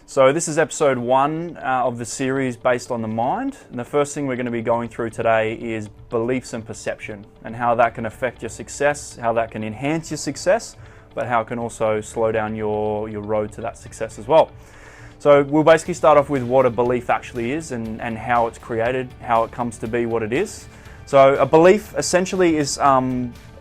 So this is episode 1 of the series based on the mind. And the first thing we're going to be going through today is beliefs and perception and how that can affect your success, how that can enhance your success, but how it can also slow down your road to that success as well. So we'll basically start off with what a belief actually is and how it's created, how it comes to be what it is. So a belief essentially is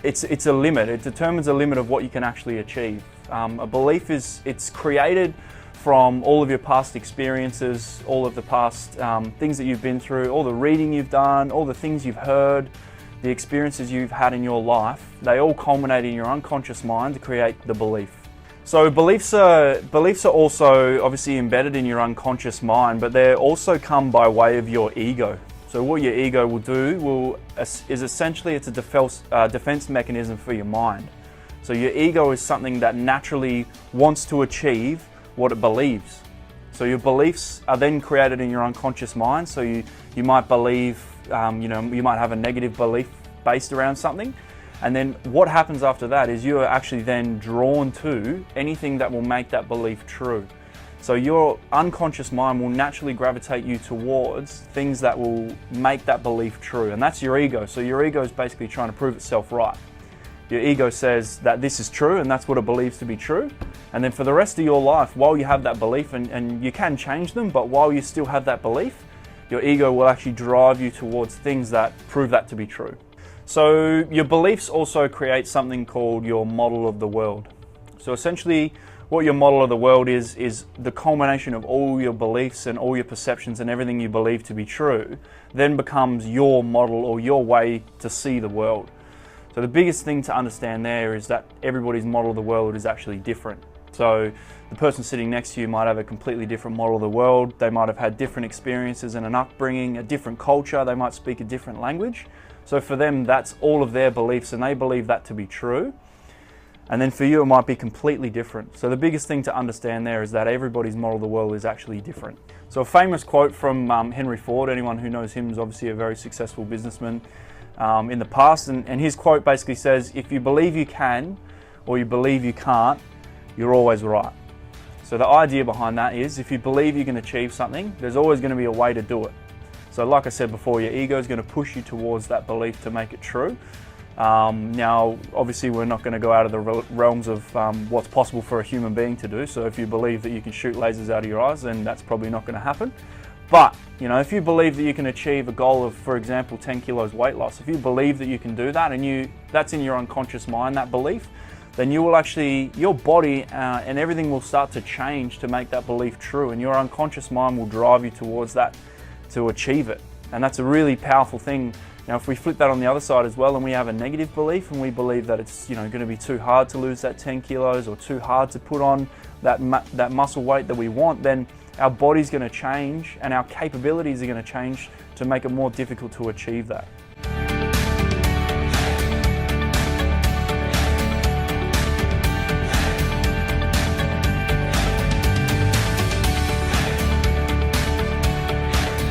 it's a limit. It determines a limit of what you can actually achieve. A belief it's created from all of your past experiences, all of the past things that you've been through, all the reading you've done, all the things you've heard, the experiences you've had in your life. They all culminate in your unconscious mind to create the belief. So beliefs are also obviously embedded in your unconscious mind, but they also come by way of your ego. So what your ego will do is essentially it's a defense mechanism for your mind. So your ego is something that naturally wants to achieve what it believes. So your beliefs are then created in your unconscious mind. So you might believe, you might have a negative belief based around something. And then what happens after that is you are actually then drawn to anything that will make that belief true. So your unconscious mind will naturally gravitate you towards things that will make that belief true. And that's your ego. So your ego is basically trying to prove itself right. Your ego says that this is true and that's what it believes to be true. And then for the rest of your life, while you have that belief, and you can change them, but while you still have that belief, your ego will actually drive you towards things that prove that to be true. So your beliefs also create something called your model of the world. So essentially what your model of the world is the culmination of all your beliefs and all your perceptions and everything you believe to be true, then becomes your model or your way to see the world. So the biggest thing to understand there is that everybody's model of the world is actually different. So the person sitting next to you might have a completely different model of the world. They might have had different experiences and an upbringing, a different culture. They might speak a different language. So for them, that's all of their beliefs and they believe that to be true. And then for you, it might be completely different. So the biggest thing to understand there is that everybody's model of the world is actually different. So a famous quote from Henry Ford, anyone who knows him is obviously a very successful businessman in the past. And his quote basically says, if you believe you can or you believe you can't, you're always right. So the idea behind that is if you believe you can achieve something, there's always going to be a way to do it. So like I said before, your ego is going to push you towards that belief to make it true. Now, obviously we're not going to go out of the realms of what's possible for a human being to do. So if you believe that you can shoot lasers out of your eyes, then that's probably not going to happen. But, if you believe that you can achieve a goal of, for example, 10 kilos weight loss, if you believe that you can do that and that's in your unconscious mind, that belief, then you will actually, your body and everything will start to change to make that belief true. And your unconscious mind will drive you towards that to achieve it. And that's a really powerful thing. Now, if we flip that on the other side as well and we have a negative belief and we believe that it's going to be too hard to lose that 10 kilos or too hard to put on that muscle weight that we want, then our body's going to change and our capabilities are going to change to make it more difficult to achieve that.